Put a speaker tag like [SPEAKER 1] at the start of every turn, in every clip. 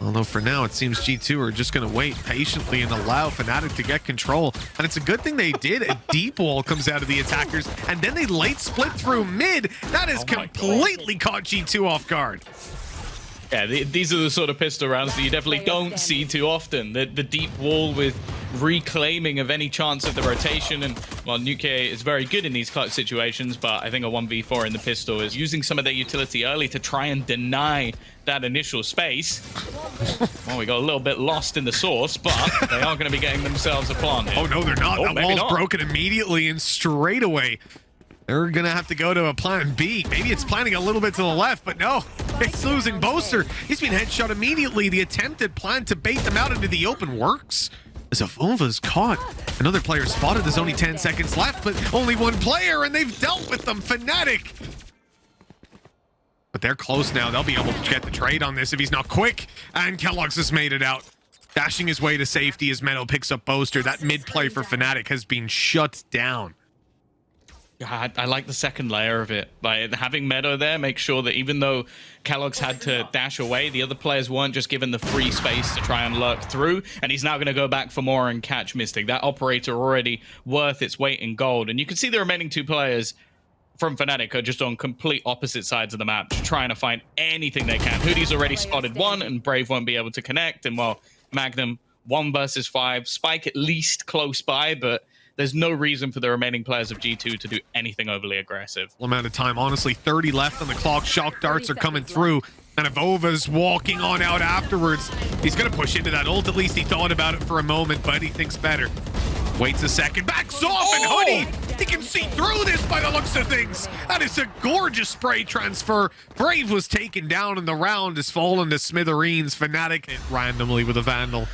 [SPEAKER 1] Although for now, it seems G2 are just going to wait patiently and allow Fnatic to get control. And it's a good thing they did. A deep wall comes out of the attackers, and then they late split through mid. That has completely caught G2 off guard.
[SPEAKER 2] Yeah, these are the sort of pistol rounds that you definitely don't see too often. The deep wall with reclaiming of any chance of the rotation. And while Nuke is very good in these clutch situations, but I think a 1v4 in the pistol is using some of their utility early to try and deny that initial space. Well, we got a little bit lost in the source, but they are going to be getting themselves a plant here.
[SPEAKER 1] Oh, no, they're not. That wall's broken immediately and straight away. They're going to have to go to a plan B. Maybe it's planning a little bit to the left, but no. It's losing Boaster. He's been headshot immediately. The attempted plan to bait them out into the open works. As Avova's caught. Another player spotted. There's only 10 seconds left, but only one player, and they've dealt with them. Fnatic. But they're close now. They'll be able to get the trade on this if he's not quick. And keloqz has made it out. Dashing his way to safety as Meadow picks up Boaster. That mid play for Fnatic has been shut down.
[SPEAKER 2] Yeah, I like the second layer of it. By having Meadow there, make sure that even though keloqz had to dash away, the other players weren't just given the free space to try and lurk through. And he's now going to go back for more and catch Mystic. That operator already worth its weight in gold. And you can see the remaining two players from Fnatic are just on complete opposite sides of the map, just trying to find anything they can. Hoodie's already spotted one, and Brave won't be able to connect. And well, Magnum 1 versus 5. Spike at least close by, but there's no reason for the remaining players of G2 to do anything overly aggressive.
[SPEAKER 1] Amount of time, honestly, 30 left on the clock. Shock darts are coming through, and Avova's walking on out afterwards. He's going to push into that ult. At least he thought about it for a moment, but he thinks better. Waits a second, backs off, and Hoodie, he can see through this by the looks of things. That is a gorgeous spray transfer. Brave was taken down, and the round has fallen to smithereens. Fnatic hit randomly with a Vandal.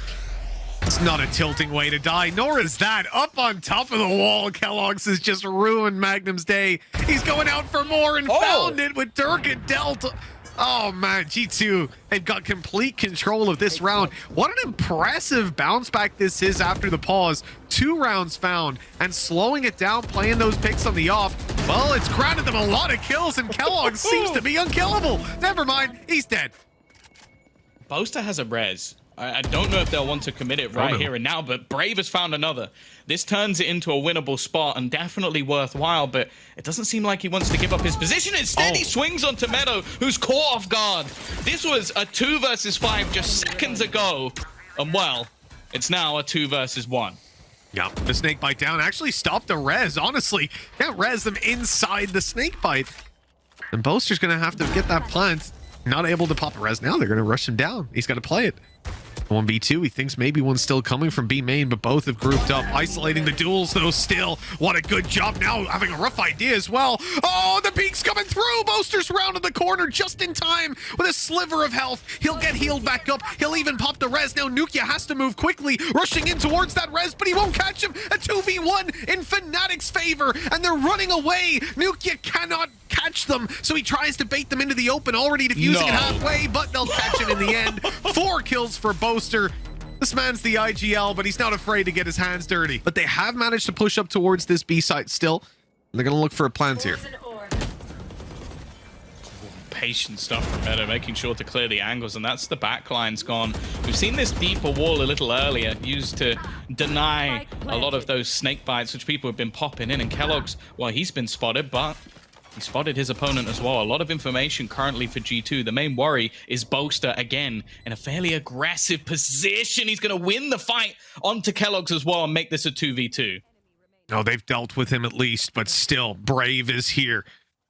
[SPEAKER 1] It's not a tilting way to die, nor is that. Up on top of the wall, keloqz has just ruined Magnum's day. He's going out for more and found it with Dirk and Delta. Oh man, G2, they've got complete control of this round. What an impressive bounce back this is after the pause. 2 rounds found, and slowing it down, playing those picks on the off. Well, it's granted them a lot of kills, and keloqz seems to be unkillable. Never mind, he's dead.
[SPEAKER 2] Boaster has a res. I don't know if they'll want to commit it right here and now, but Brave has found another. This turns it into a winnable spot and definitely worthwhile, but it doesn't seem like he wants to give up his position. Instead, he swings onto Meadow, who's caught off guard. This was a 2 versus 5 just seconds ago, and well, it's now a 2 versus 1.
[SPEAKER 1] Yeah, the snake bite down actually stopped the res. Honestly, can't res them inside the snake bite. And Boaster's going to have to get that plant. Not able to pop a res now. They're going to rush him down. He's got to play it. 1v2, he thinks maybe one's still coming from B main, but both have grouped up, isolating the duels though still. What a good job now, having a rough idea as well. Oh, the peek's coming through. Boaster's rounded the corner just in time with a sliver of health. He'll get healed back up. He'll even pop the res. Now Nuke has to move quickly, rushing in towards that res, but he won't catch him. A 2v1 in Fnatic's favor, and they're running away. Nuke cannot catch them, so he tries to bait them into the open, already defusing it halfway, but they'll catch him in the end. 4 kills for Boaster. This man's the IGL, but he's not afraid to get his hands dirty. But they have managed to push up towards this B site still. They're going to look for a plant here.
[SPEAKER 2] Patient stuff from Meadow, making sure to clear the angles, and that's the backline's gone. We've seen this deeper wall a little earlier, used to deny a lot of those snake bites, which people have been popping in, and keloqz, well, he's been spotted, but he spotted his opponent as well. A lot of information currently for G2. The main worry is Boaster again in a fairly aggressive position. He's going to win the fight onto keloqz as well and make this a 2v2.
[SPEAKER 1] Oh, they've dealt with him at least, but still, Brave is here.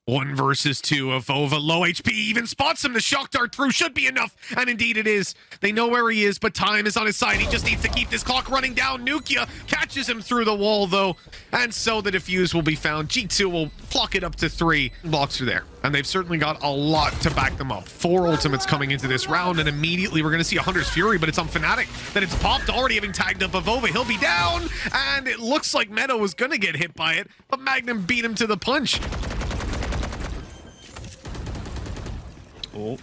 [SPEAKER 1] 1 versus 2. Avova, low HP, even spots him. The shock dart through should be enough, and indeed it is. They know where he is, but time is on his side. He just needs to keep this clock running down. Nukia catches him through the wall, though, and so the defuse will be found. G2 will pluck it up to 3. Blocks are there, and they've certainly got a lot to back them up. 4 ultimates coming into this round, and immediately we're going to see a Hunter's Fury, but it's on Fnatic that it's popped, already having tagged up Avova. He'll be down, and it looks like Meadow was going to get hit by it, but Magnum beat him to the punch.
[SPEAKER 2] Oh,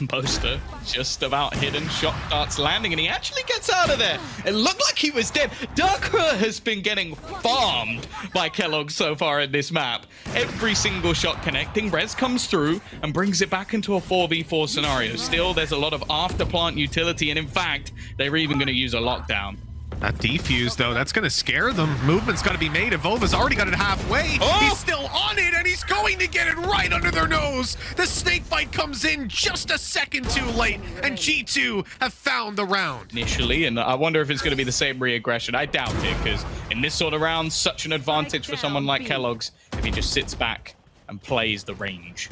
[SPEAKER 2] Poster just about hidden. Shot starts landing, and he actually gets out of there. It looked like he was dead. Darkra has been getting farmed by keloqz so far in this map. Every single shot connecting. Rez comes through and brings it back into a 4v4 scenario. Still, there's a lot of after plant utility, and in fact, they're even going to use a lockdown.
[SPEAKER 1] That defuse, though, that's going to scare them. Movement's got to be made. Evova's already got it halfway.
[SPEAKER 2] Oh!
[SPEAKER 1] He's still on it, and he's going to get it right under their nose. The snake bite comes in just a second too late, and G2 have found the round.
[SPEAKER 2] Initially, and I wonder if it's going to be the same re-aggression. I doubt it, because in this sort of round, such an advantage for someone like keloqz if he just sits back and plays the range.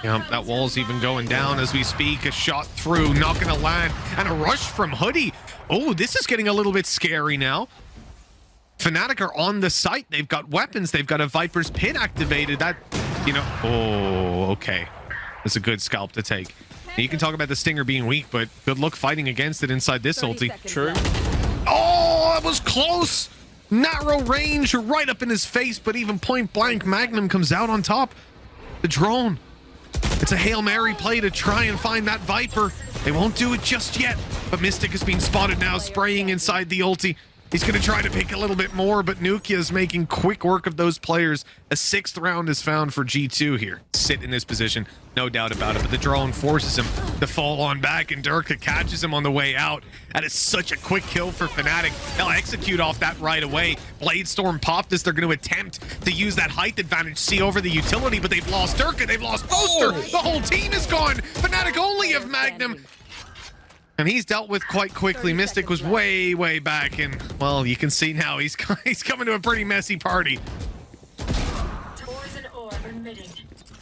[SPEAKER 1] Yeah, that wall's even going down as we speak. A shot through, not going to land, and a rush from Hoodie. Oh, this is getting a little bit scary now. Fnatic are on the site. They've got weapons. They've got a Viper's Pit activated. That, you know, oh, okay. That's a good scalp to take. You can talk about the Stinger being weak, but good luck fighting against it inside this ulti.
[SPEAKER 2] True.
[SPEAKER 1] Oh, that was close. Narrow range, right up in his face, but even point blank, Magnum comes out on top. The drone. It's a Hail Mary play to try and find that Viper. They won't do it just yet, but Mystic is being spotted now, spraying inside the ulti. He's going to try to pick a little bit more, but Nukia is making quick work of those players. A 6th round is found for G2 here. Sit in this position, no doubt about it, but the drone forces him to fall on back, and Durka catches him on the way out. That is such a quick kill for Fnatic. They'll execute off that right away. Bladestorm popped as they're going to attempt to use that height advantage, see over the utility, but they've lost Durka, they've lost Poster. The whole team is gone. Fnatic only have Magnum. And he's dealt with quite quickly. Mystic was way, way back, and, well, you can see now he's coming to a pretty messy party.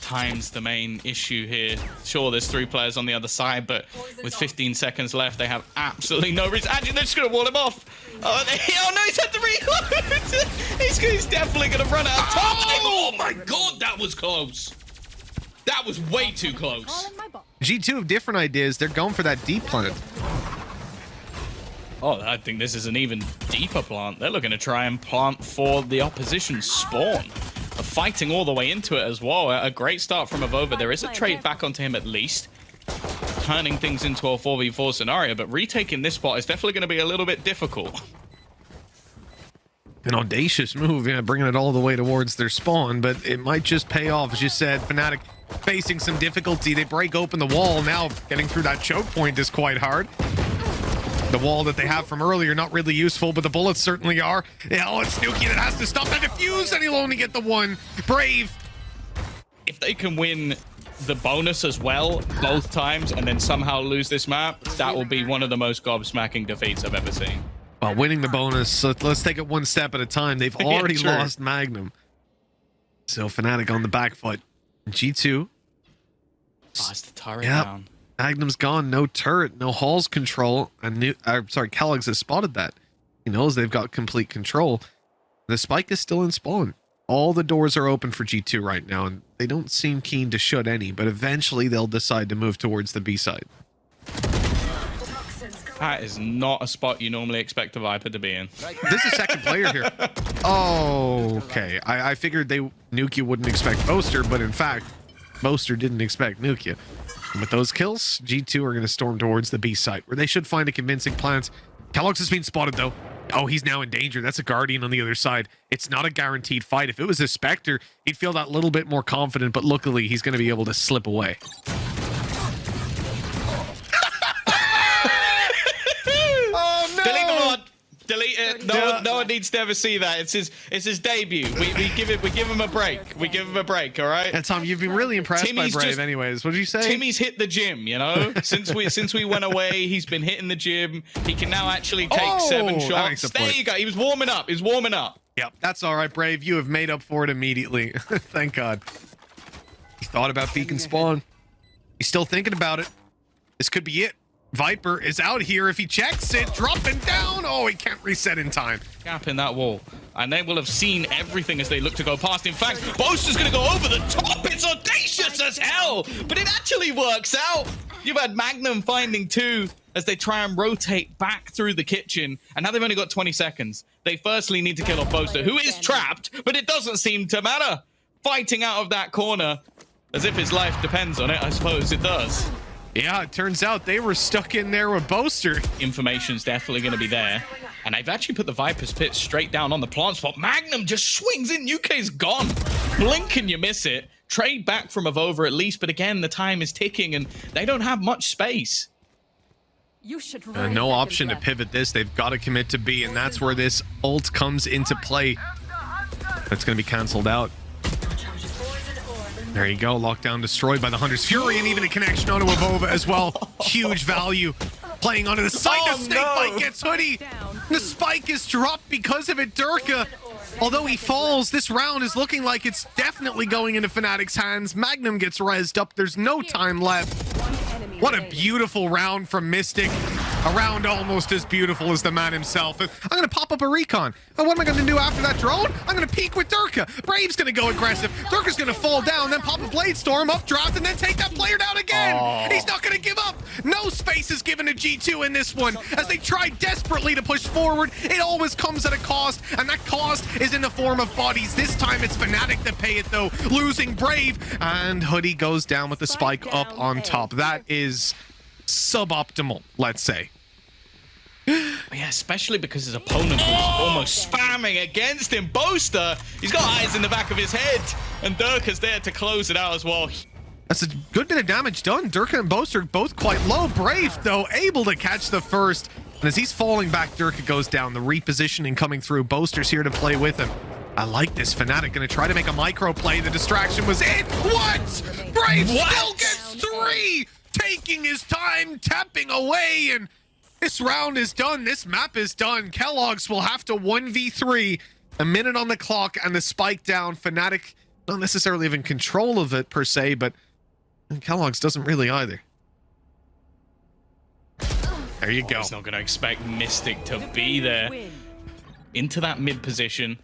[SPEAKER 2] Time's the main issue here. Sure, there's 3 players on the other side, but with 15 seconds left, they have absolutely no reason. Actually, they're just going to wall him off. Oh, no, he's had to reload. He's definitely going to run out of time. Oh, my God, that was close. That was way too close.
[SPEAKER 1] G2 have different ideas. They're going for that deep plant.
[SPEAKER 2] Oh, I think this is an even deeper plant. They're looking to try and plant for the opposition spawn. They're fighting all the way into it as well. A great start from Avova. There is a trade back onto him at least. Turning things into a 4v4 scenario, but retaking this spot is definitely going to be a little bit difficult.
[SPEAKER 1] An audacious move, yeah, bringing it all the way towards their spawn, but it might just pay off. As you said, Fnatic facing some difficulty. They break open the wall. Now getting through that choke point is quite hard. The wall that they have from earlier, not really useful, but the bullets certainly are. Yeah, oh, it's Nukia that has to stop that defuse, and he'll only get the one. Brave.
[SPEAKER 2] If they can win the bonus as well, both times, and then somehow lose this map, that will be one of the most gobsmacking defeats I've ever seen.
[SPEAKER 1] Well, winning the bonus, so let's take it one step at a time. They've already lost Magnum. So Fnatic on the back foot. G2.
[SPEAKER 2] Oh, it's the turret down.
[SPEAKER 1] Magnum's gone. No turret, no Hall's control. And keloqz has spotted that. He knows they've got complete control. The spike is still in spawn. All the doors are open for G2 right now, and they don't seem keen to shut any, but eventually they'll decide to move towards the B side.
[SPEAKER 2] That is not a spot you normally expect a Viper to be in.
[SPEAKER 1] This is second player here. Oh, okay. I figured Nukia wouldn't expect Boaster, but in fact, Boaster didn't expect Nukia. And with those kills, G2 are going to storm towards the B site, where they should find a convincing plant. keloqz has been spotted, though. Oh, he's now in danger. That's a Guardian on the other side. It's not a guaranteed fight. If it was a Spectre, he'd feel that little bit more confident, but luckily, he's going to be able to slip away.
[SPEAKER 2] Delete the mod. Delete it. No one needs to ever see that. It's his debut. We give him a break. We give him a break. All right.
[SPEAKER 1] And Tom, you've been really impressed by Brave, anyways. What did you say?
[SPEAKER 2] Timmy's hit the gym. You know, since we went away, he's been hitting the gym. He can now actually take 7 shots. There you go. He was warming up. He's warming up.
[SPEAKER 1] Yep, that's all right, Brave. You have made up for it immediately. Thank God. He thought about peeking spawn. He's still thinking about it. This could be it. Viper is out here. If he checks it, dropping down. Oh, he can't reset in time.
[SPEAKER 2] Gap in that wall. And they will have seen everything as they look to go past. In fact, Boaster's going to go over the top. It's audacious as hell. But it actually works out. You've had Magnum finding 2 as they try and rotate back through the kitchen. And now they've only got 20 seconds. They firstly need to kill off Boaster, who is trapped, but it doesn't seem to matter. Fighting out of that corner as if his life depends on it. I suppose it does.
[SPEAKER 1] Yeah, it turns out they were stuck in there with Boaster.
[SPEAKER 2] Information's definitely going to be there. And I've actually put the Viper's Pit straight down on the plant spot. Magnum just swings in. UK's gone. Blink and you miss it. Trade back from Avova at least. But again, the time is ticking and they don't have much space.
[SPEAKER 3] You should
[SPEAKER 1] No option to pivot this. They've got to commit to B. And that's where this ult comes into play. That's going to be canceled out. There you go. Lockdown destroyed by the Hunter's Fury and even a connection onto Avova as well. Huge value. Playing onto the side. The snakebite gets hoodie. The spike is dropped because of it. Durka, although he falls, this round is looking like it's definitely going into Fnatic's hands. Magnum gets rezzed up. There's no time left. What a beautiful round from Mystic. A round almost as beautiful as the man himself. I'm going to pop up a recon. What am I going to do after that drone? I'm going to peek with Durka. Brave's going to go aggressive. Durka's going to fall down, then pop a Blade Storm, updraft, and then take that player down again. Oh. He's not going to give up. No space is given to G2 in this one. As they try desperately to push forward, it always comes at a cost, and that cost is in the form of bodies. This time it's Fnatic that pay it, though, losing Brave. And Hoodie goes down with the spike up on top. That is suboptimal, let's say.
[SPEAKER 2] Yeah, especially because his opponent was almost spamming against him. Boaster, he's got eyes in the back of his head, and Durka's there to close it out as well.
[SPEAKER 1] That's a good bit of damage done. Durka and Boaster both quite low. Brave, though, able to catch the first. And as he's falling back, Durka goes down. The repositioning coming through. Boaster's here to play with him. I like this. Fnatic going to try to make a micro play. The distraction was in. What? Brave still gets 3! Taking his time, tapping away, and this round is done. This map is done. Kellogg's will have to 1v3. A minute on the clock and the spike down. Fnatic not necessarily even control of it per se, but Kellogg's doesn't really either. There you go.
[SPEAKER 2] He's not going to expect Mystic to be there. Into that mid position.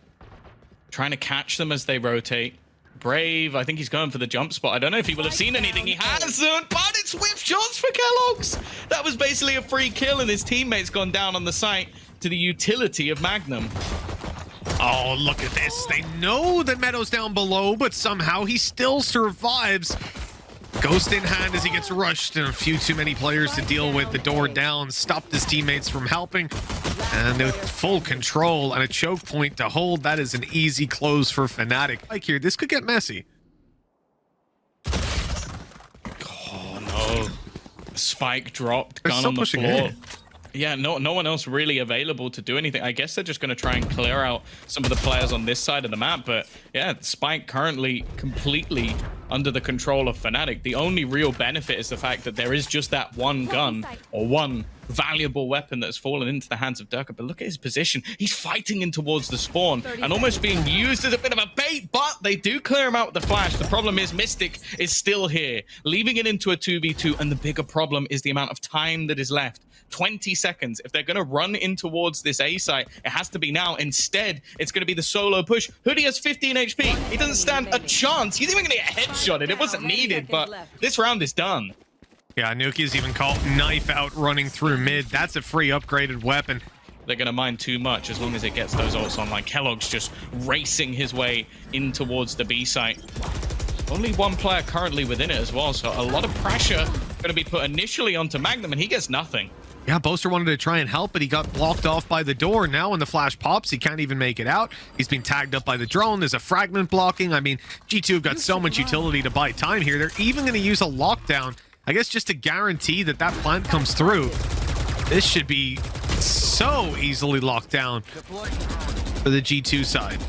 [SPEAKER 2] Trying to catch them as they rotate. Brave, I think he's going for the jump spot. I don't know if he will have seen anything. He hasn't, but it's whiff shots for Kellogg's. That was basically a free kill, and his teammate's gone down on the site to the utility of Magnum.
[SPEAKER 1] Oh, look at this. They know that Meadow's down below, but somehow he still survives. Ghost in hand as he gets rushed, and a few too many players to deal with. The door down, stopped his teammates from helping. And with full control and a choke point to hold, that is an easy close for Fnatic. Like here, this could get messy.
[SPEAKER 2] Oh no. Spike dropped,
[SPEAKER 1] They're
[SPEAKER 2] gun
[SPEAKER 1] still
[SPEAKER 2] on the
[SPEAKER 1] pushing
[SPEAKER 2] floor.
[SPEAKER 1] ahead.
[SPEAKER 2] Yeah, no one else really available to do anything. I guess they're just going to try and clear out some of the players on this side of the map. But yeah, Spike currently completely under the control of Fnatic. The only real benefit is the fact that there is just that one gun or one valuable weapon that's fallen into the hands of Durka. But look at his position. He's fighting in towards the spawn and almost being used as a bit of a bait, but they do clear him out with the flash. The problem is Mystic is still here, leaving it into a 2v2, and the bigger problem is the amount of time that is left. 20 seconds. If they're going to run in towards this A site, it has to be now. Instead, it's going to be the solo push. Hoodie has 15 HP. He doesn't stand a chance. He's even going to get headshotted. It wasn't needed, but this round is done.
[SPEAKER 1] Yeah, Nuki's even called knife out running through mid. That's a free upgraded weapon.
[SPEAKER 2] They're going to mind too much as long as it gets those ults on. Like Kellogg's just racing his way in towards the B site. Only one player currently within it as well, so a lot of pressure going to be put initially onto Magnum, and he gets nothing.
[SPEAKER 1] Yeah, Boaster wanted to try and help, but he got blocked off by the door. Now when the flash pops, he can't even make it out. He's been tagged up by the drone. There's a fragment blocking. I mean, G2 have got so much utility to buy time here. They're even going to use a lockdown, I guess, just to guarantee that that plant comes through. This should be so easily locked down for the G2 side.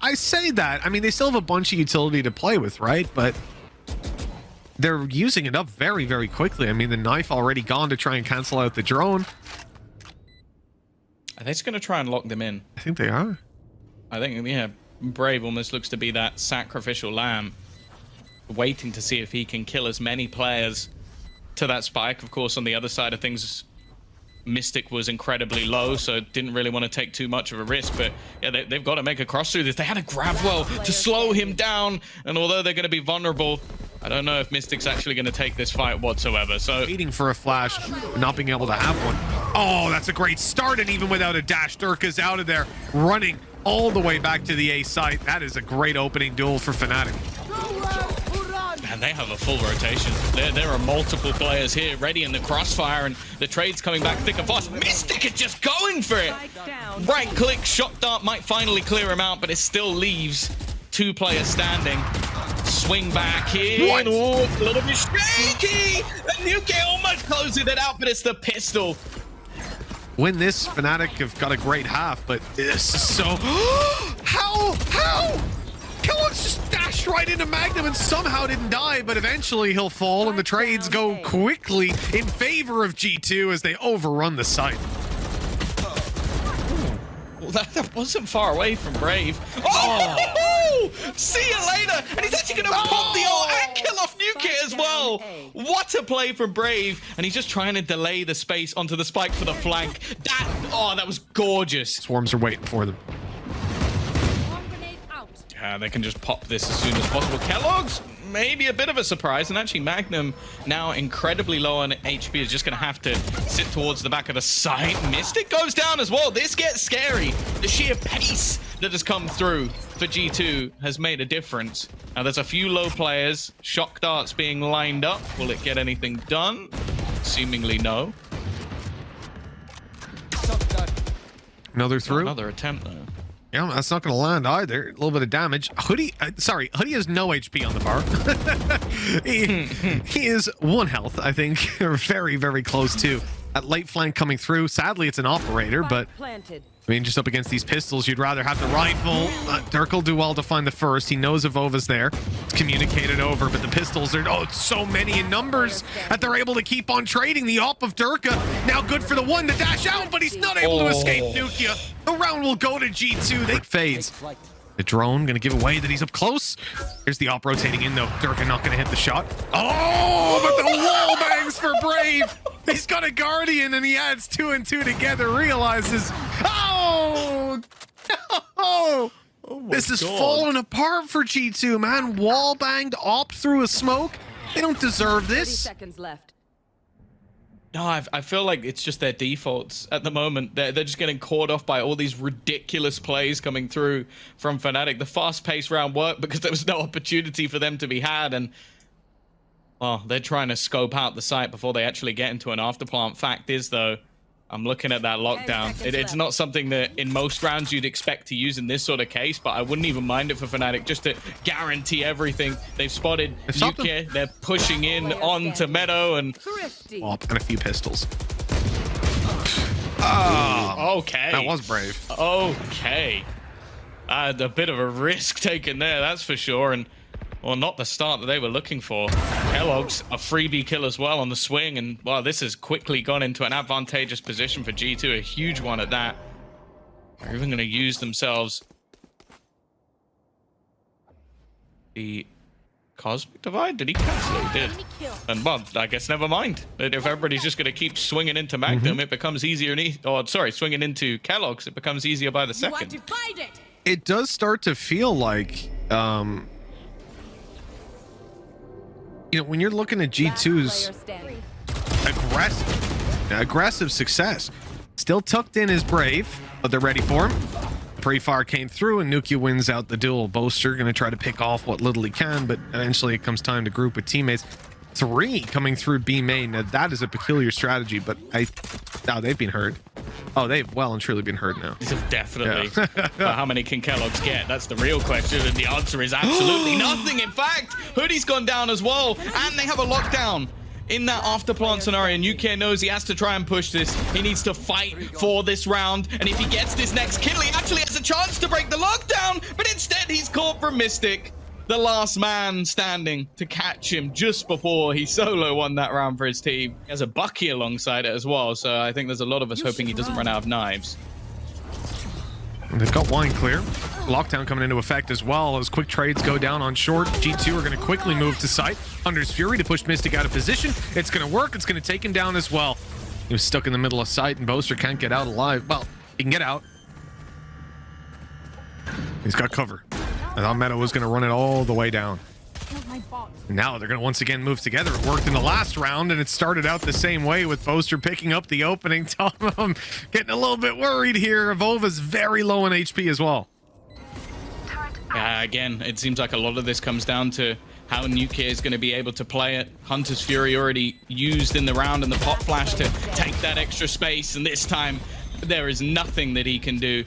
[SPEAKER 1] I say that. I mean, they still have a bunch of utility to play with, right? But they're using it up very, very quickly. I mean, the knife already gone to try and cancel out the drone.
[SPEAKER 2] Are they just going to try and lock them in?
[SPEAKER 1] I think they are.
[SPEAKER 2] I think, yeah, Brave almost looks to be that sacrificial lamb, waiting to see if he can kill as many players to that spike. Of course, on the other side of things, Mystic was incredibly low, so didn't really want to take too much of a risk. But yeah, they've got to make a cross through this. They had a grab well to slow him down, and although they're going to be vulnerable, I don't know if Mystic's actually going to take this fight whatsoever. So
[SPEAKER 1] waiting for a flash, not being able to have one. Oh, that's a great start, and even without a dash, Durka's out of there, running all the way back to the A site. That is a great opening duel for Fnatic.
[SPEAKER 2] And They have a full rotation. There are multiple players here ready in the crossfire, and the trade's coming back thick and fast. Mystic is just going for it. Right click, shot dart might finally clear him out, but it still leaves 2 players standing. Swing back in.
[SPEAKER 1] What?
[SPEAKER 2] Oh, a little bit shaky. And Nuke almost closing it out, but it's the pistol.
[SPEAKER 1] Win this, Fnatic have got a great half, but this is so... How? Kellogg's just dashed right into Magnum and somehow didn't die, but eventually he'll fall, and the trades go quickly in favor of G2 as they overrun the site.
[SPEAKER 2] Well, that wasn't far away from Brave. Oh! See you later! And he's actually going to pop the ult and kill off Nuke as well. What a play from Brave. And he's just trying to delay the space onto the spike for the flank. That was gorgeous.
[SPEAKER 1] Swarms are waiting for them.
[SPEAKER 2] Yeah, they can just pop this as soon as possible. Kellogg's maybe a bit of a surprise, and actually Magnum, now incredibly low on HP, is just going to have to sit towards the back of the site. Mystic goes down as well. This gets scary. The sheer pace that has come through for G2 has made a difference. Now there's a few low players. Shock darts being lined up. Will it get anything done? Seemingly no.
[SPEAKER 1] Another through.
[SPEAKER 2] Another attempt though.
[SPEAKER 1] Yeah, that's not going to land either. A little bit of damage. Hoodie has no HP on the bar. he is 1 health, I think. Very, very close to. That late flank coming through. Sadly, it's an operator, but I mean, just up against these pistols, you'd rather have the rifle. Dirk will do well to find the first. He knows Evova's there. It's communicated over, but the pistols are, it's so many in numbers that they're able to keep on trading. The op of Durka now good for the one to dash out, but he's not able to escape Nukia. The round will go to G2. They fades. The drone gonna give away that he's up close. Here's the op rotating in though. Durka not gonna hit the shot. Oh, but the wall bangs for Brave. He's got a Guardian and he adds 2 and 2 together, realizes, oh, this is falling apart for G2, man. Wall banged, op through a smoke. They don't deserve this.
[SPEAKER 3] 30 seconds left.
[SPEAKER 2] No, I feel like it's just their defaults at the moment. They're just getting caught off by all these ridiculous plays coming through from Fnatic. The fast-paced round worked because there was no opportunity for them to be had, and well, they're trying to scope out the site before they actually get into an afterplant. Fact is, though, I'm looking at that lockdown. It's not something that in most rounds you'd expect to use in this sort of case, but I wouldn't even mind it for Fnatic just to guarantee everything. They've spotted Nuke. They're pushing in onto Meadow and
[SPEAKER 1] and a few pistols.
[SPEAKER 2] Okay.
[SPEAKER 1] That was Brave.
[SPEAKER 2] Okay. A bit of a risk taken there, that's for sure. And well, not the start that they were looking for. Kellogg's a freebie kill as well on the swing, and well, this has quickly gone into an advantageous position for G2, a huge one at that. They're even going to use themselves the Cosmic Divide. Did he cancel it? He did. And well, I guess never mind. If everybody's just going to keep swinging into Magnum, it becomes easier. Swinging into Kellogg's, it becomes easier by the second.
[SPEAKER 1] It does start to feel like, you know, when you're looking at G2's aggressive success, still tucked in is Brave, but they're ready for him. Pre-fire came through and Nukia wins out the duel. Boaster going to try to pick off what little he can, but eventually it comes time to group with teammates. 3 coming through B main. Now that is a peculiar strategy, but they've been hurt. Oh, they've well and truly been hurt now.
[SPEAKER 2] Definitely. Yeah. How many can Kellogg's get? That's the real question, and the answer is absolutely nothing. In fact, Hoodie's gone down as well, and they have a lockdown. In that afterplant scenario, UK knows he has to try and push this. He needs to fight for this round, and if he gets this next kill, he actually has a chance to break the lockdown, but instead he's caught from Mystic, the last man standing to catch him just before he solo won that round for his team. He has a Bucky alongside it as well, so I think there's a lot of us hoping he doesn't run out of knives.
[SPEAKER 1] They've got wine clear. Lockdown coming into effect as well as quick trades go down on short. G2 are going to quickly move to site. Thunder's Fury to push Mystic out of position. It's going to work. It's going to take him down as well. He was stuck in the middle of site and Boaster can't get out alive. Well, he can get out. He's got cover. I thought Meadow was going to run it all the way down. Now they're going to once again move together. It worked in the last round, and it started out the same way with Boaster picking up the opening. Tom getting a little bit worried here. Evova's very low on HP as well.
[SPEAKER 2] Again, it seems like a lot of this comes down to how Nuclear is going to be able to play it. Hunter's Fury already used in the round and the pop flash to take that extra space, and this time there is nothing that he can do.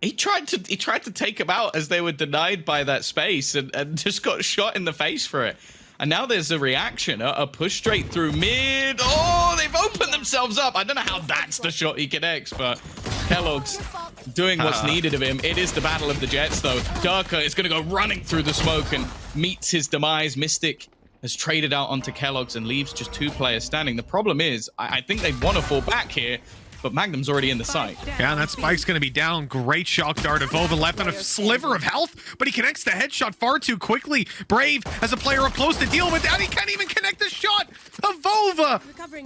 [SPEAKER 2] He tried to take him out as they were denied by that space and just got shot in the face for it. And now there's a reaction, a push straight through mid. Oh, they've opened themselves up. I don't know how that's the shot he connects, but keloqz doing what's needed of him. It is the battle of the Jets, though. Durka is going to go running through the smoke and meets his demise. Mystic has traded out onto keloqz and leaves just 2 players standing. The problem is, I think they want to fall back here, but Magnum's already in the site.
[SPEAKER 1] Yeah, and that spike's going to be down. Great shock dart. Avova left on a sliver of health, but he connects the headshot far too quickly. Brave has a player up close to deal with that. He can't even connect the shot. Avova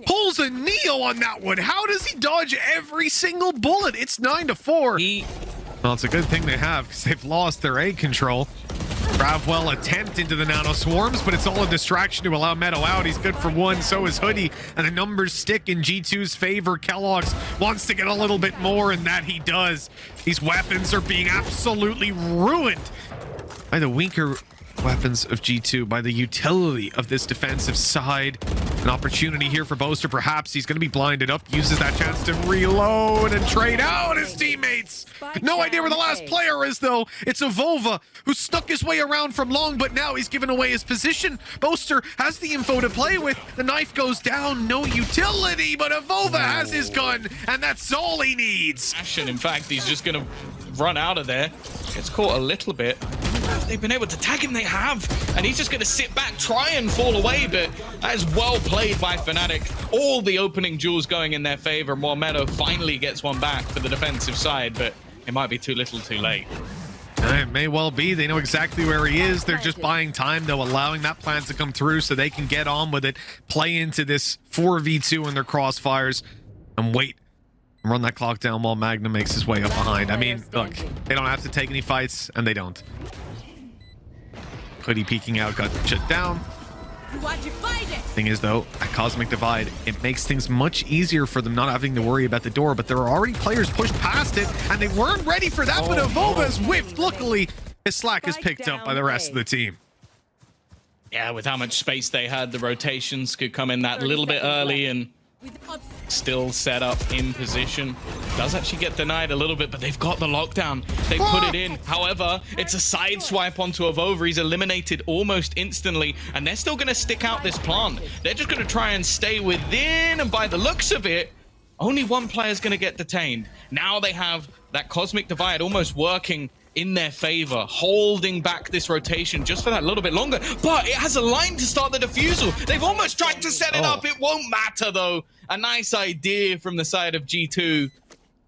[SPEAKER 1] pulls a Neo on that one. How does he dodge every single bullet? It's 9-4. Well, it's a good thing they have, because they've lost their A control. Bravwell attempt into the nano swarms, but it's all a distraction to allow Meadow out. He's good for 1, so is Hoodie, and the numbers stick in G2's favor. keloqz wants to get a little bit more, and that he does. These weapons are being absolutely ruined by the weaker weapons of G2, by the utility of this defensive side. An opportunity here for Boaster. Perhaps he's going to be blinded up, uses that chance to reload and trade out his teammates. No idea where the last player is, though. It's Avova, who stuck his way around from long, but now he's given away his position. Boaster has the info to play with. The knife goes down, no utility, but Avova has his gun, and that's all he needs.
[SPEAKER 2] In fact, he's just going to run out of there. Gets caught a little bit. They've been able to tag him, they have. And he's just going to sit back, try and fall away, but that is well played by Fnatic. All the opening duels going in their favor. Meadow finally gets one back for the defensive side, but it might be too little too late.
[SPEAKER 1] It may well be. They know exactly where he is. They're just buying time, though, allowing that plan to come through so they can get on with it, play into this 4v2 in their crossfires, and wait. Run that clock down while Magnum makes his way up behind. I mean, look, they don't have to take any fights, and they don't. Hoodie peeking out, got shut down. Thing is, though, at Cosmic Divide, it makes things much easier for them not having to worry about the door, but there are already players pushed past it, and they weren't ready for that, but Avova's whiffed. Luckily, his slack is picked up by the rest of the team.
[SPEAKER 2] Yeah, with how much space they had, the rotations could come in that little bit early and still set up in position. Does actually get denied a little bit, but they've got the lockdown. They put it in. However, it's a side swipe onto Avova. He's eliminated almost instantly, and they're still going to stick out this plant. They're just going to try and stay within, and by the looks of it, only 1 player is going to get detained. Now they have that Cosmic Divide almost working in their favor, holding back this rotation just for that little bit longer, but it has a line to start the defusal. They've almost tried to set it up. It won't matter, though. A nice idea from the side of G2,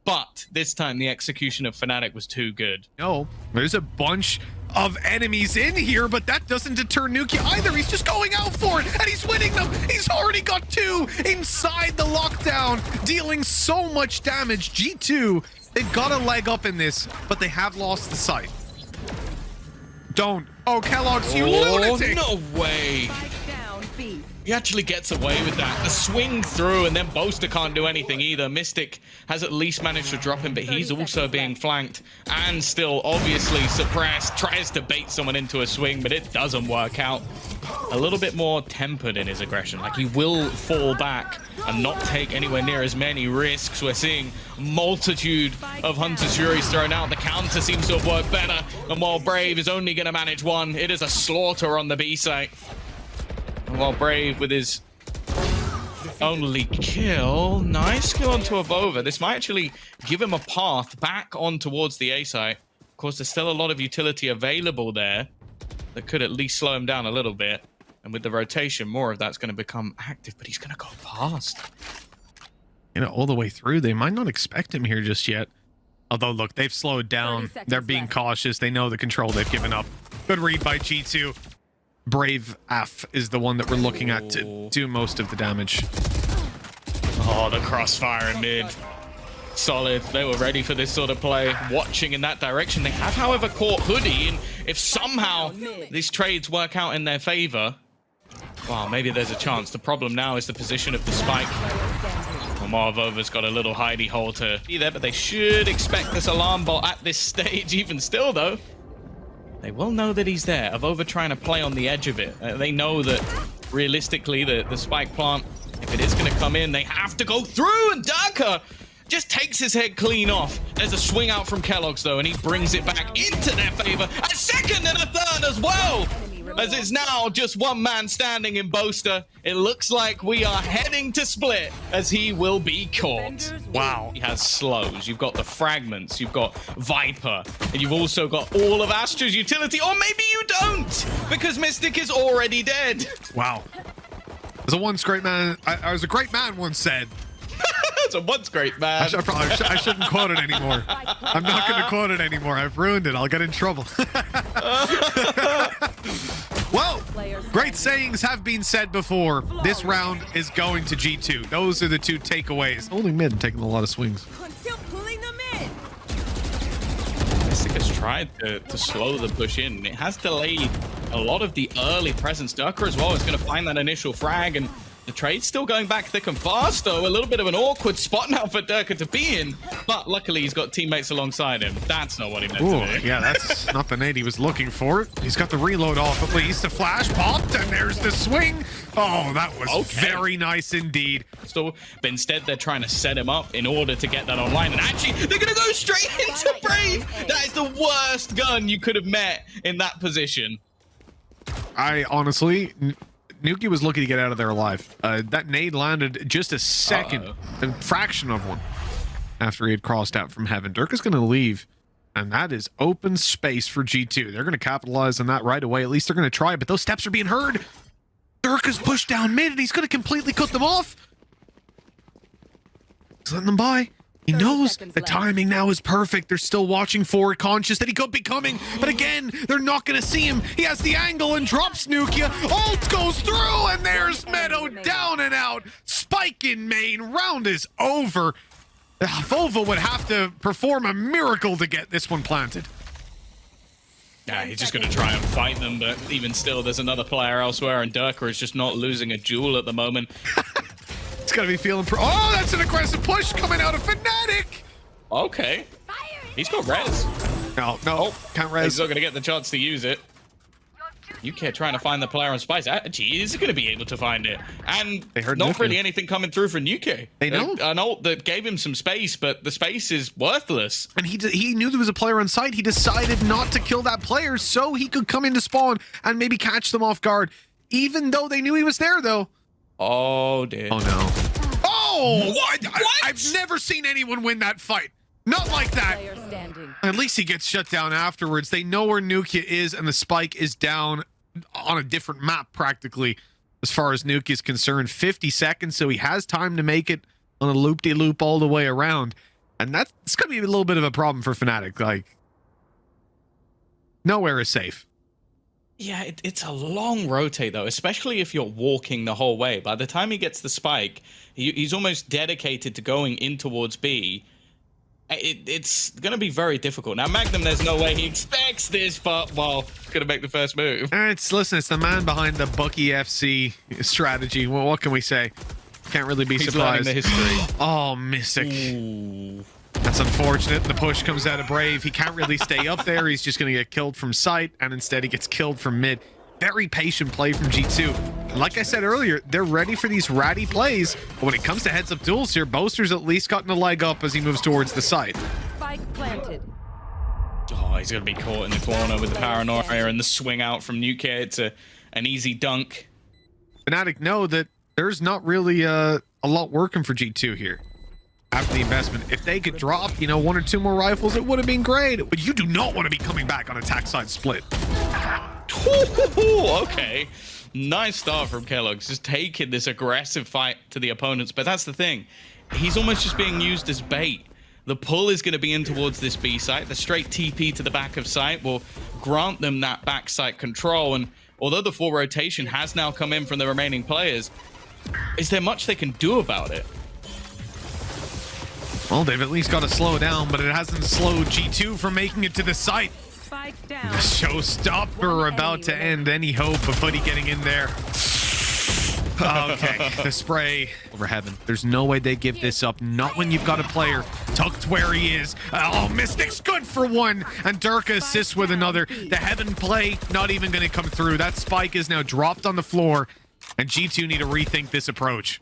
[SPEAKER 2] but this time the execution of Fnatic was too good.
[SPEAKER 1] No, there's a bunch of enemies in here, but that doesn't deter Nuki either. He's just going out for it, and he's winning them. He's already got 2 inside the lockdown, dealing so much damage. G2, they've got a leg up in this, but they have lost the sight. Don't. Oh, keloqz, you lunatic!
[SPEAKER 2] No way. He actually gets away with that. The swing through, and then Boaster can't do anything either. Mystic has at least managed to drop him, but he's also being flanked and still obviously suppressed. Tries to bait someone into a swing, but it doesn't work out. A little bit more tempered in his aggression. Like, he will fall back and not take anywhere near as many risks. We're seeing multitude of Hunter's Furies thrown out. The counter seems to have worked better, and while Brave is only going to manage 1, it is a slaughter on the B site. And while Brave with his only kill, nice kill onto Avova. This might actually give him a path back on towards the A site. Of course, there's still a lot of utility available there that could at least slow him down a little bit. And with the rotation, more of that's going to become active, but he's going to go past.
[SPEAKER 1] You know, all the way through, they might not expect him here just yet. Although, look, they've slowed down. They're being cautious. They know the control they've given up. Good read by G2. Brave F is the one that we're looking at to do most of the damage.
[SPEAKER 2] Oh, the crossfire in mid. Solid. They were ready for this sort of play, watching in that direction. They have, however, caught Hoodie, and if somehow these trades work out in their favor, well, maybe there's a chance. The problem now is the position of the spike. Marvova's got a little hidey hole to be there, but they should expect this alarm bot at this stage. Even still, though, they will know that he's there. Avova trying to play on the edge of it. They know that realistically the spike plant, if it is going to come in, they have to go through, and Darker just takes his head clean off. There's a swing out from Kellogg's though, and he brings it back into their favor. A second and a third as well, as it's now just one man standing in Boaster. It looks like we are heading to split, as he will be caught. Wow. He has slows, you've got the fragments, you've got Viper, and you've also got all of Astra's utility, or maybe you don't, because Mystic is already dead.
[SPEAKER 1] Wow. As a once great man, as a great man once said.
[SPEAKER 2] It's a once great man.
[SPEAKER 1] I shouldn't quote it anymore. I'm not going to quote it anymore. I've ruined it. I'll get in trouble. Well, great sayings have been said before. This round is going to G2. Those are the two takeaways. Only mid and taking a lot of swings.
[SPEAKER 2] Mystic has tried to slow the push in. It has delayed a lot of the early presence. Durka as well is going to find that initial frag, and the trade's still going back thick and fast, though. A little bit of an awkward spot now for Durka to be in, but luckily he's got teammates alongside him. That's not what he meant to do.
[SPEAKER 1] Yeah, that's not the nade he was looking for. He's got the reload off at least. The flash popped, and there's the swing. Oh, that was very nice indeed.
[SPEAKER 2] But instead, they're trying to set him up in order to get that online, and actually, they're going to go straight into Brave. That is the worst gun you could have met in that position.
[SPEAKER 1] I honestly... Nuki was lucky to get out of there alive. That nade landed just a second, a fraction of one, after he had crossed out from heaven. Durka's going to leave, and that is open space for G2. They're going to capitalize on that right away. At least they're going to try, but those steps are being heard. Durka's pushed down mid, and he's going to completely cut them off. He's letting them by. He knows the timing now is perfect. They're still watching forward, conscious that he could be coming. But again, they're not going to see him. He has the angle and drops Nukia. Ult goes through, and there's Meadow down and out. Spike in main. Round is over. Vova would have to perform a miracle to get this one planted.
[SPEAKER 2] Yeah, he's just going to try and fight them, but even still, there's another player elsewhere, and Durka is just not losing a duel at the moment.
[SPEAKER 1] It's got to be feeling oh, that's an aggressive push coming out of Fnatic.
[SPEAKER 2] Okay. He's got res.
[SPEAKER 1] No, can't res.
[SPEAKER 2] He's not going to get the chance to use it. UK trying to find the player on Spice. Actually, he is going to be able to find it. And
[SPEAKER 1] they heard
[SPEAKER 2] not really anything coming through from UK.
[SPEAKER 1] They know.
[SPEAKER 2] An ult that gave him some space, but the space is worthless.
[SPEAKER 1] And he knew there was a player on site. He decided not to kill that player so he could come into spawn and maybe catch them off guard. Even though they knew he was there, though.
[SPEAKER 2] Oh, dear.
[SPEAKER 1] Oh, no. Oh! What? I've never seen anyone win that fight. Not like that. At least he gets shut down afterwards. They know where Nukia is, and the spike is down on a different map, practically, as far as Nukia is concerned. 50 seconds, so he has time to make it on a loop-de-loop all the way around. And that's going to be a little bit of a problem for Fnatic. Like, nowhere is safe.
[SPEAKER 2] Yeah, it's a long rotate, though, especially if you're walking the whole way. By the time he gets the spike, he's almost dedicated to going in towards B. It's going to be very difficult. Now, Magnum, there's no way he expects this, but, well, going to make the first move.
[SPEAKER 1] Listen, it's the man behind the Bucky FC strategy. Well, what can we say? Can't really be surprised.
[SPEAKER 2] He's learning the history.
[SPEAKER 1] Oh, Mystic.
[SPEAKER 2] Ooh.
[SPEAKER 1] That's unfortunate. The push comes out of Brave. He can't really stay up there. He's just going to get killed from sight, and instead he gets killed from mid. Very patient play from G2. And like I said earlier, they're ready for these ratty plays. But when it comes to heads-up duels here, Boaster's at least gotten a leg up as he moves towards the site.
[SPEAKER 3] Spike planted.
[SPEAKER 2] Oh, he's going to be caught in the corner with the paranoia and the swing out from Nuke. It's an easy dunk.
[SPEAKER 1] Fnatic know that there's not really a lot working for G2 here. After the investment, if they could drop, one or two more rifles, it would have been great. But you do not want to be coming back on attack side split.
[SPEAKER 2] Okay. Nice start from Kellogg's, just taking this aggressive fight to the opponents. But that's the thing. He's almost just being used as bait. The pull is going to be in towards this B site. The straight TP to the back of site will grant them that back site control. And although the full rotation has now come in from the remaining players, is there much they can do about it?
[SPEAKER 1] Well, they've at least got to slow down, but it hasn't slowed G2 from making it to the site.
[SPEAKER 3] Spike down.
[SPEAKER 1] The showstopper about to end any hope of Buddy getting in there. Okay, the spray over heaven. There's no way they give this up. Not when you've got a player tucked where he is. Oh, Mystic's good for one. And Durka assists with another. The heaven play not even going to come through. That spike is now dropped on the floor. And G2 need to rethink this approach.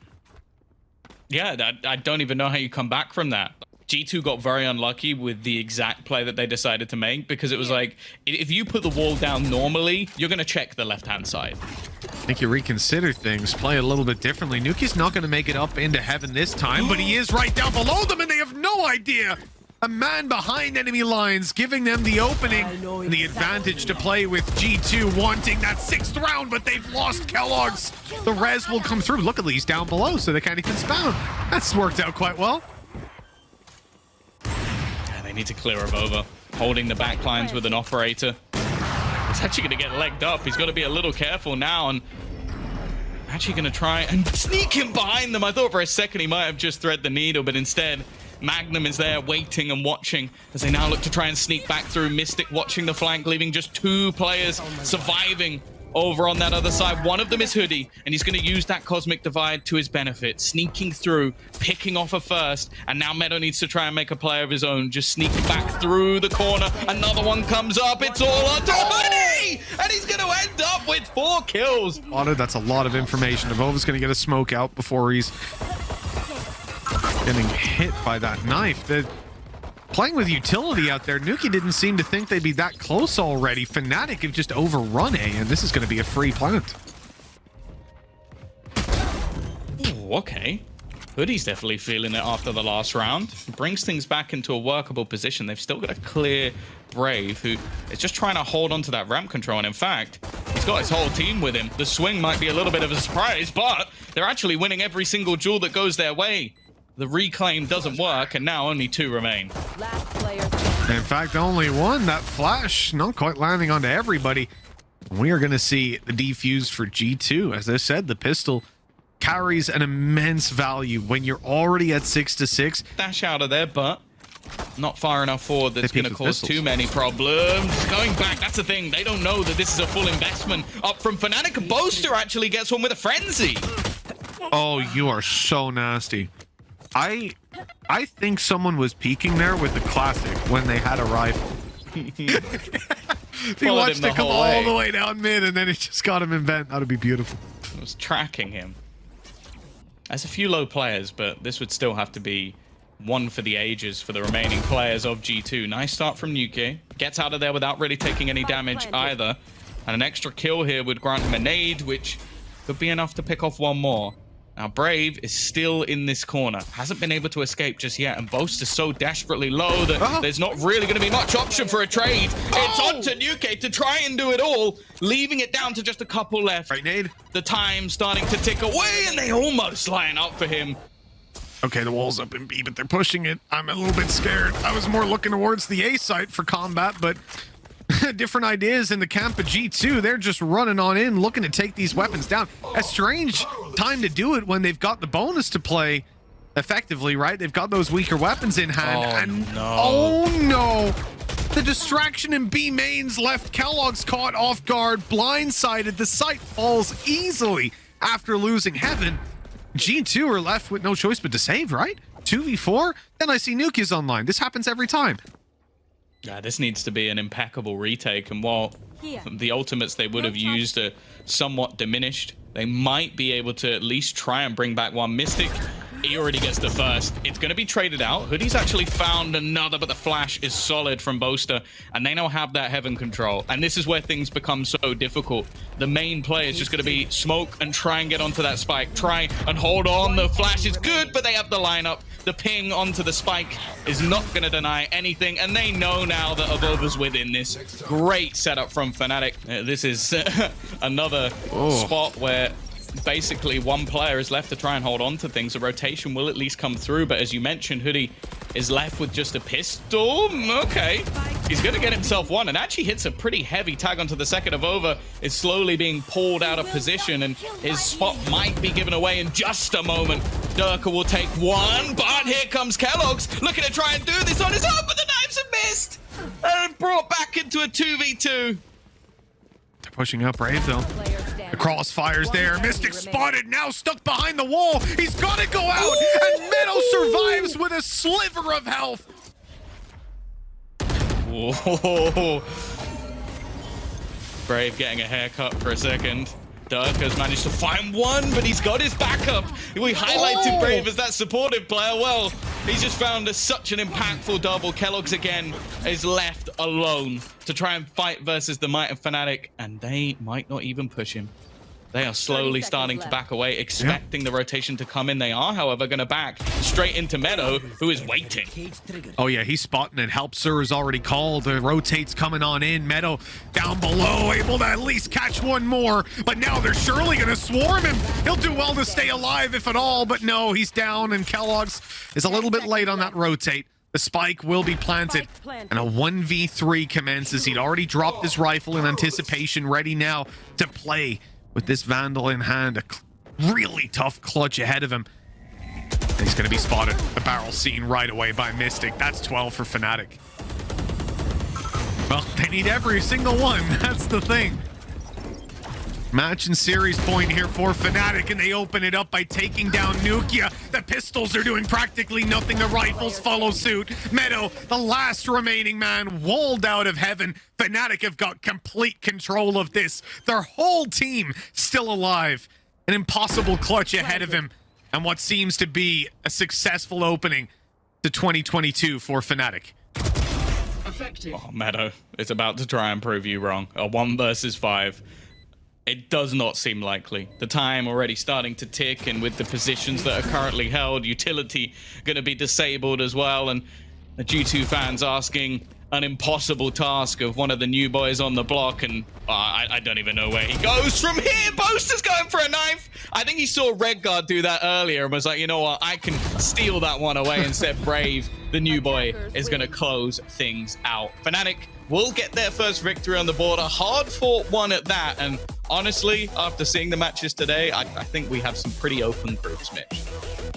[SPEAKER 2] Yeah, I don't even know how you come back from that. G2 got very unlucky with the exact play that they decided to make, because it was like, if you put the wall down normally, you're going to check the left-hand side.
[SPEAKER 1] I think you reconsider things, play a little bit differently. Nuki's not going to make it up into heaven this time, but he is right down below them, and they have no idea. A man behind enemy lines, giving them the opening and the advantage to play with G2 wanting that 6th round, but they've lost Kellogg's. The res will come through. Luckily, he's down below, so they can't even spawn. That's worked out quite well.
[SPEAKER 2] They need to clear him over. Holding the back lines with an operator. He's actually going to get legged up. He's got to be a little careful now, and actually going to try and sneak him behind them. I thought for a second he might have just thread the needle, but instead Magnum is there waiting and watching as they now look to try and sneak back through. Mystic watching the flank, leaving just 2 players surviving over on that other side. One of them is Hoodie, and he's going to use that Cosmic Divide to his benefit, sneaking through, picking off a first, and now Meadow needs to try and make a play of his own, just sneaking back through the corner. Another one comes up, it's all onto Hoodie, and he's going to end up with 4 kills.
[SPEAKER 1] That's a lot of information. Avova's going to get a smoke out before he's getting hit by that knife. Playing with utility out there, Nuki didn't seem to think they'd be that close already. Fnatic have just overrun A, and this is going to be a free plant.
[SPEAKER 2] Ooh, okay. Hoodie's definitely feeling it after the last round. Brings things back into a workable position. They've still got a clear Brave, who is just trying to hold on to that ramp control. And in fact, he's got his whole team with him. The swing might be a little bit of a surprise, but they're actually winning every single duel that goes their way. The reclaim doesn't work, and now only 2 remain.
[SPEAKER 3] Last player.
[SPEAKER 1] In fact, only one. That flash not quite landing onto everybody. We are going to see the defuse for G2. As I said, the pistol carries an immense value when you're already at 6-6.
[SPEAKER 2] Dash out of there, but not far enough forward. That's going to cause
[SPEAKER 1] pistols.
[SPEAKER 2] too many problems. Going back, that's the thing. They don't know that this is a full investment up from Fnatic. Boaster actually gets one with a frenzy.
[SPEAKER 1] Oh, you are so nasty. I think someone was peeking there with the classic when they had a rifle. He watched it come all the way down mid, and then it just got him in vent. That would be beautiful.
[SPEAKER 2] It was tracking him. There's a few low players, but this would still have to be one for the ages for the remaining players of G2. Nice start from Nuke. Gets out of there without really taking any damage either. And an extra kill here would grant him a nade, which could be enough to pick off one more. Now, Brave is still in this corner. Hasn't been able to escape just yet. And Boast is so desperately low that there's not really going to be much option for a trade. It's on to Nuke to try and do it all, leaving it down to just a couple left.
[SPEAKER 1] Right, nade.
[SPEAKER 2] The time starting to tick away, and they almost line up for him.
[SPEAKER 1] Okay, the wall's up in B, but they're pushing it. I'm a little bit scared. I was more looking towards the A site for combat, but different ideas in the camp of G2. They're just running on in, looking to take these weapons down. A strange time to do it when they've got the bonus to play effectively, right? They've got those weaker weapons in hand. Oh no. The distraction in B mains left Kellogg's caught off guard, blindsided. The site falls easily after losing heaven. G2 are left with no choice but to save, right? 2v4? Then I see Nuke is online. This happens every time.
[SPEAKER 2] Yeah, this needs to be an impeccable retake, and while the ultimates they would have used are somewhat diminished, they might be able to at least try and bring back one. Mystic, he already gets the first. It's going to be traded out. Hoodie's actually found another, but the flash is solid from Boaster, and they now have that heaven control. And this is where things become so difficult. The main play is just going to be smoke and try and get onto that spike. Try and hold on. The flash is good, but they have the lineup. The ping onto the spike is not going to deny anything, and they know now that Avova's within this. Great setup from Fnatic. This is another spot where basically one player is left to try and hold on to things. A rotation will at least come through, but as you mentioned, Hoodie is left with just a pistol. Okay, he's going to get himself one, and actually hits a pretty heavy tag onto the second. Avova is slowly being pulled out of position, and his spot might be given away in just a moment. Durka will take one, but here comes Kellogg's looking to try and do this on his own, but the knives have missed and brought back into a 2v2.
[SPEAKER 1] They're pushing up Brave though. The crossfire's there. Mystic spotted, now stuck behind the wall. He's got to go out, and Meadow survives with a sliver of health.
[SPEAKER 2] Whoa. Brave getting a haircut for a second. Dirk has managed to find one, but he's got his backup. We highlighted Brave as that supportive player. Well, he's just found such an impactful double. keloqz again is left alone to try and fight versus the might of Fnatic, and they might not even push him. They are slowly starting to back away, expecting the rotation to come in. They are, however, going to back straight into Meadow, who is waiting.
[SPEAKER 1] Oh, yeah, he's spotting it. Help Sir is already called. The rotate's coming on in. Meadow down below, able to at least catch one more. But now they're surely going to swarm him. He'll do well to stay alive, if at all. But no, he's down, and keloqz is a little bit late on that rotate. The spike will be planted, and a 1v3 commences. He'd already dropped his rifle in anticipation, ready now to play with this Vandal in hand. A really tough clutch ahead of him. And he's going to be spotted. The barrel seen right away by Mystic. That's 12 for Fnatic. Well, they need every single one. That's the thing. Match and series point here for Fnatic, and they open it up by taking down Nukia. The pistols are doing practically nothing. The rifles follow suit. Meadow, the last remaining man, walled out of heaven. Fnatic have got complete control of this. Their whole team still alive. An impossible clutch ahead of him, and what seems to be a successful opening to 2022 for Fnatic.
[SPEAKER 2] Oh, Meadow is about to try and prove you wrong. A 1 versus 5. It does not seem likely. The time already starting to tick, and with the positions that are currently held, utility going to be disabled as well, and the G2 fans asking an impossible task of one of the new boys on the block, and I don't even know where he goes from here. Boaster's going for a knife. I think he saw Redguard do that earlier and was like, you know what, I can steal that one away. Instead, Brave, the new boy, is going to close things out. Fnatic will get their first victory on the board, a hard-fought one at that, and honestly, after seeing the matches today, I think we have some pretty open groups, Mitch.